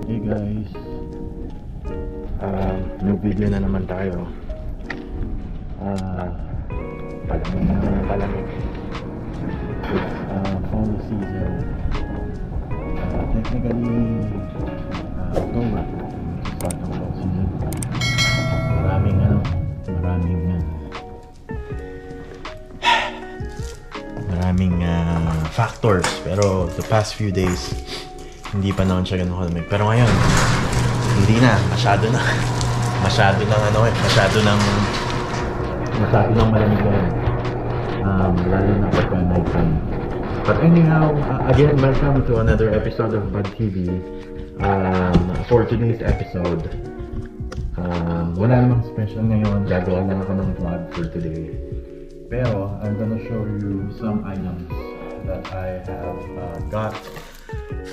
Hey guys, new video na naman tayo. Palamig na palamig. It's fall season. Technically, October. Start ng fall season. Maraming factors. Pero the past few days, hindi pa naman siya ganun kalamig. Pero ngayon, hindi na. Masyado na. Masyado ng malamig ngayon. Lalo na pagka night time. But anyhow, again, welcome to another episode of Bud TV. For today's episode, wala namang special ngayon. Gagawa lang ako ng vlog for today. Pero, I'm gonna show you some items that I have got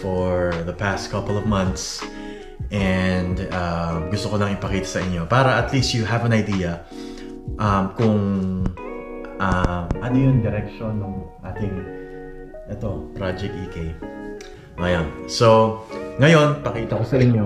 for the past couple of months, and gusto ko lang ipakita sa inyo para at least you have an idea kung ano yung direction ng ating Project EK ngayon. So ngayon pakita ko sa inyo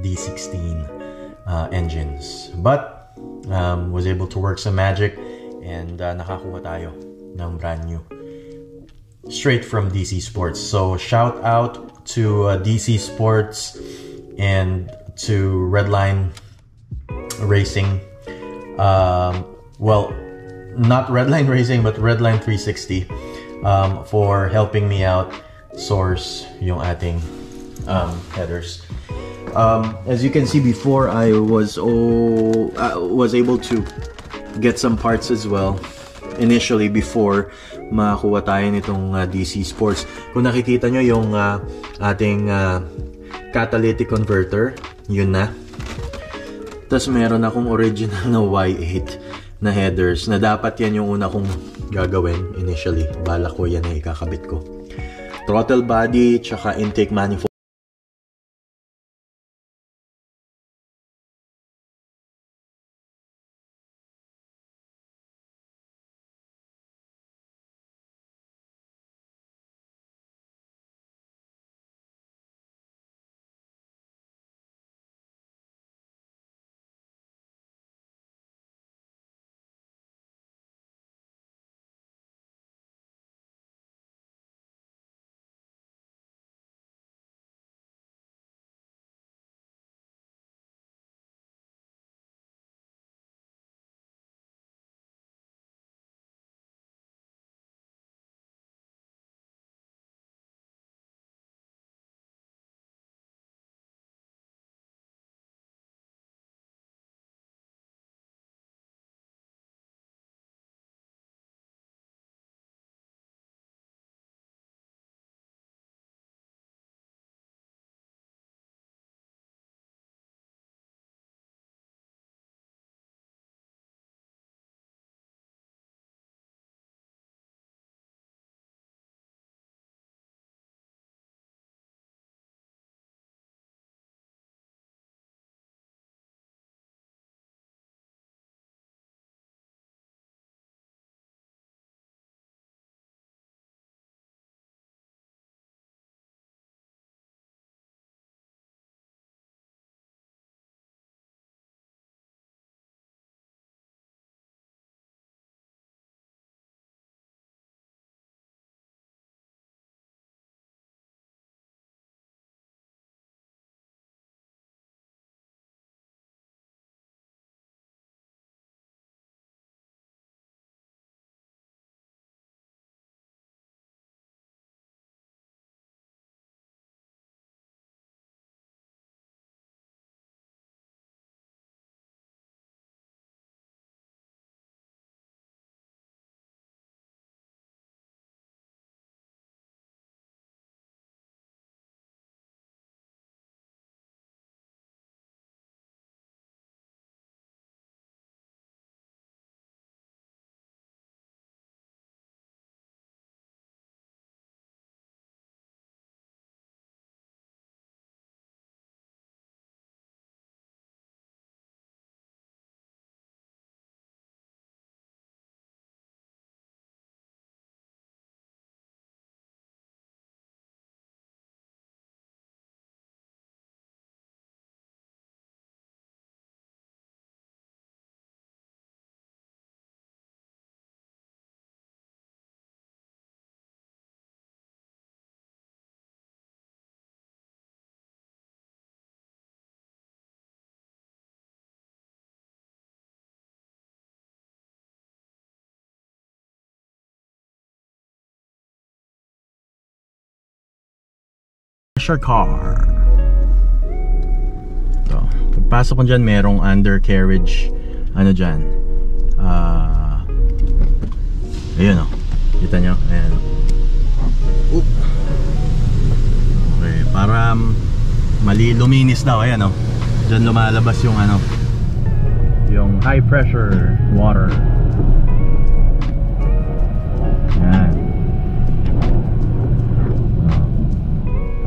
D16 engines, but was able to work some magic, and nakakuha tayo ng brand new straight from DC Sports. So shout out to DC Sports and to Redline Racing. Well, not Redline Racing, but Redline 360 for helping me out source yung ating headers. As you can see before, I was able to get some parts as well initially before makakuha tayo nitong DC Sports. Kung nakikita nyo yung ating catalytic converter, yun na. Tapos meron akong original na Y8 na headers na dapat yan yung una kong gagawin initially. Balak ko yan na ikakabit ko. Throttle body, tsaka intake manifold. pressure car. So, pagpasok ko dyan, merong undercarriage ano dyan, ayun o, kita nyo, ayan. Oop. Okay, para luminis daw, ayan o, dyan lumalabas yung ano, yung high pressure water. Ayan.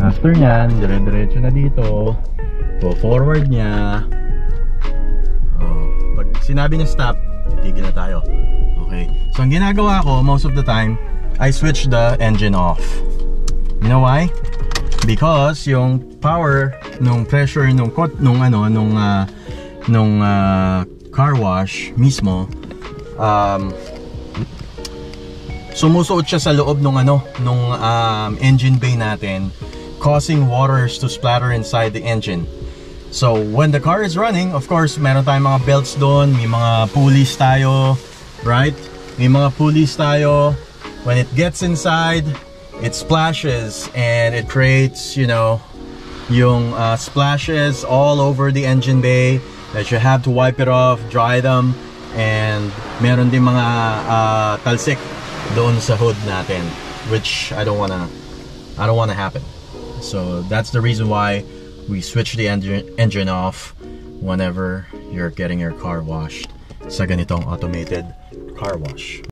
After nyan, dire-diretso na dito, go forward nya. Pag sinabi niya stop, titigil na tayo. Okay, so ang ginagawa ko most of the time, I switch the engine off. You know why? Because yung power nung pressure nung car wash mismo, sumusuot siya sa loob nung engine bay natin, causing waters to splatter inside the engine. So when the car is running, of course, meron tayong mga belts doon, may mga pulleys tayo, right? May mga pulleys tayo. When it gets inside, it splashes and it creates, you know, yung splashes all over the engine bay that you have to wipe it off, dry them, and meron din mga talsik doon sa hood natin, which I don't wanna happen. So that's the reason why we switch the engine off whenever you're getting your car washed sa ganitong automated car wash.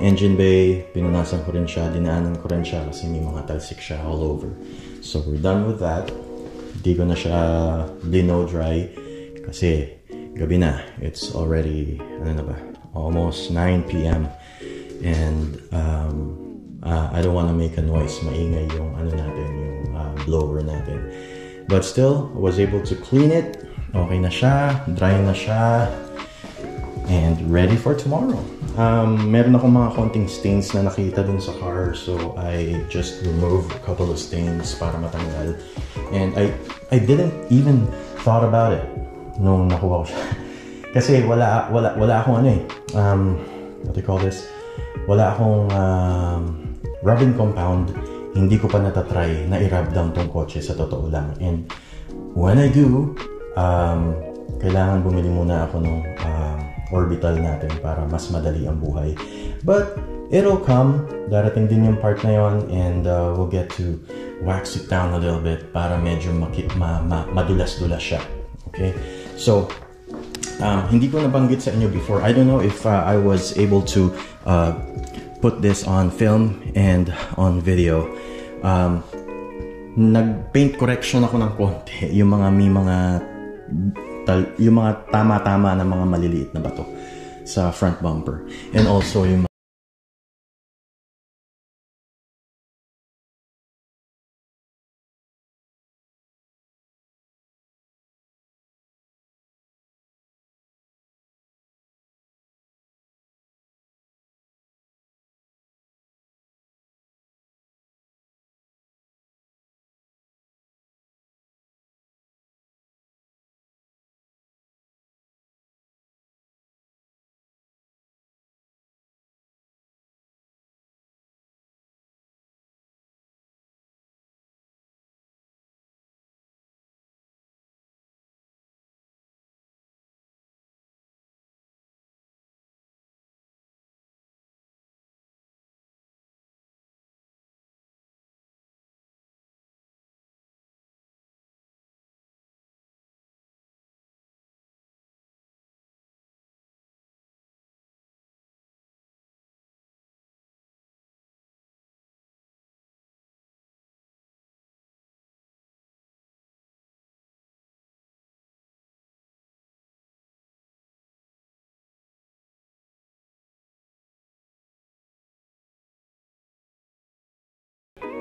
Engine bay, pinunasan ko rin siya, dinaanan ko rin siya kasi may mga talsik siya all over. So we're done with that. Hindi ko na siya lino dry kasi gabi na. It's already, ano na ba, almost 9 p.m. And I don't want to make a noise. Maingay yung ano natin, yung blower natin. But still, I was able to clean it. Okay na siya, dry na siya, and ready for tomorrow. Meron akong mga konting stains na nakita dun sa car, so I just removed a couple of stains para matanggal. And I didn't even thought about it nung nakuha ko siya. Kasi wala akong ano what do you call this? Wala akong rubbing compound hindi ko pa natatry na i-rub down tong kotse sa totoo lang. And when I do, kailangan bumili muna ako ng orbital natin para mas madali ang buhay. But it'll come, darating din yung part na yon, and we'll get to wax it down a little bit para medyo madulas-dulas siya. Okay? So, hindi ko nabanggit sa inyo before. I don't know if I was able to put this on film and on video. Nag-paint correction ako ng konti, yung mga tama-tama na mga maliliit na bato sa front bumper, and also yung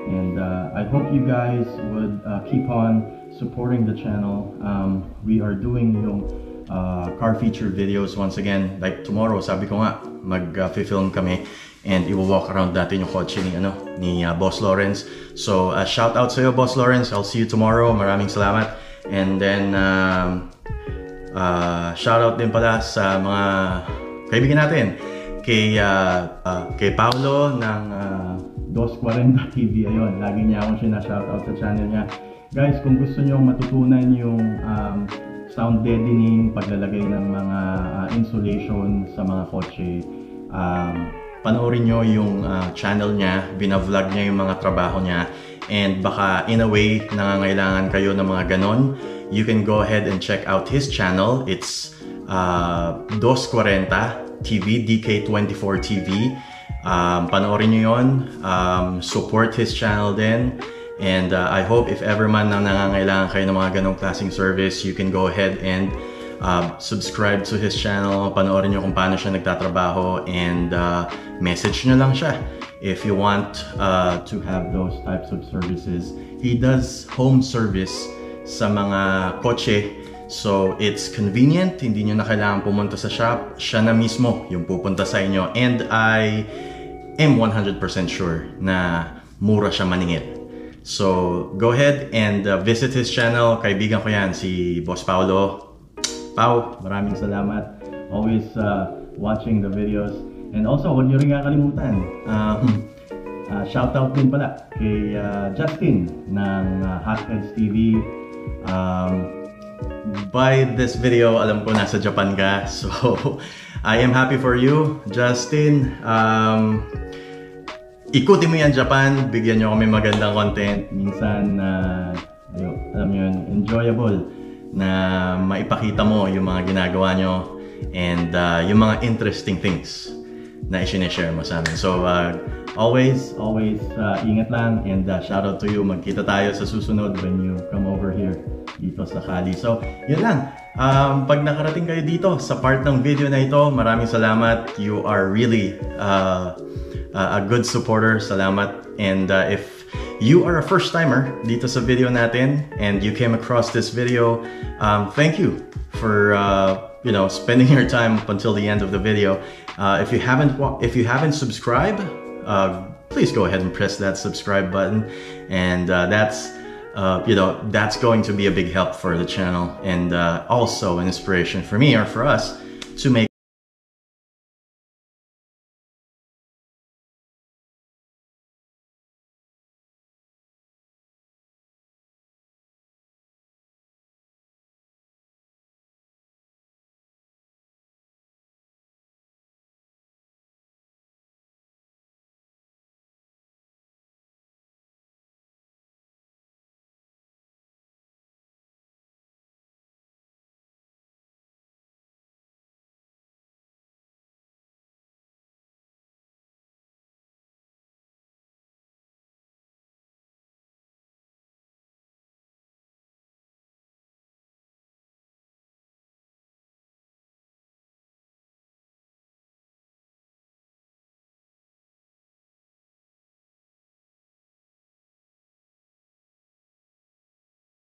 and I hope you guys would keep on supporting the channel. We are doing yung car feature videos once again. Like tomorrow, sabi ko nga, mag-film kami and i-walk around natin yung kotse ni Boss Lawrence. So shout out sa'yo, Boss Lawrence. I'll see you tomorrow. Maraming salamat. And then shout out din pala sa mga kaibigan natin. Kay Paolo ng 240 TV, ayun, lagi niya akong sinashoutout sa channel niya. Guys, kung gusto niyo matutunan yung sound deadening, paglalagay ng mga insulation sa mga kotse, panoorin niyo yung channel niya, binavlog niya yung mga trabaho niya, and baka in a way nangangailangan kayo ng mga ganon, you can go ahead and check out his channel. It's 240 TV, DK24 TV. Panoorin nyo yun, support his channel din, and I hope if ever man na nangangailangan kayo ng mga ganong klaseng service, you can go ahead and subscribe to his channel, panoorin nyo kung paano siya nagtatrabaho, and message nyo lang siya if you want to have those types of services. He does home service sa mga kotse, so it's convenient, hindi nyo na kailangan pumunta sa shop, siya na mismo yung pupunta sa inyo, and I am 100% sure na mura siya maningil. So go ahead and visit his channel. Kaibigan ko yan, si Boss Paolo. Pao, maraming salamat. Always watching the videos. And also, huwag nyo rin kakalimutan, shoutout din pala kay Justin ng Hotheads TV. By this video, alam ko nasa Japan ka, so I am happy for you, Justin. Ikutin mo yan Japan, bigyan nyo kami magandang content. Minsan, alam nyo yun, enjoyable na maipakita mo yung mga ginagawa nyo and yung mga interesting things na i-share mo sa amin. So, always ingat lang, and shout out to you. Magkita tayo sa susunod when you come over here dito sa Cali. So, yun lang. Pag nakarating kayo dito sa part ng video na ito, maraming salamat. You are really a good supporter. Salamat. And if you are a first-timer dito sa video natin and you came across this video, thank you for spending your time up until the end of the video. If you haven't subscribed, please go ahead and press that subscribe button, and that's going to be a big help for the channel, and also an inspiration for me or for us to make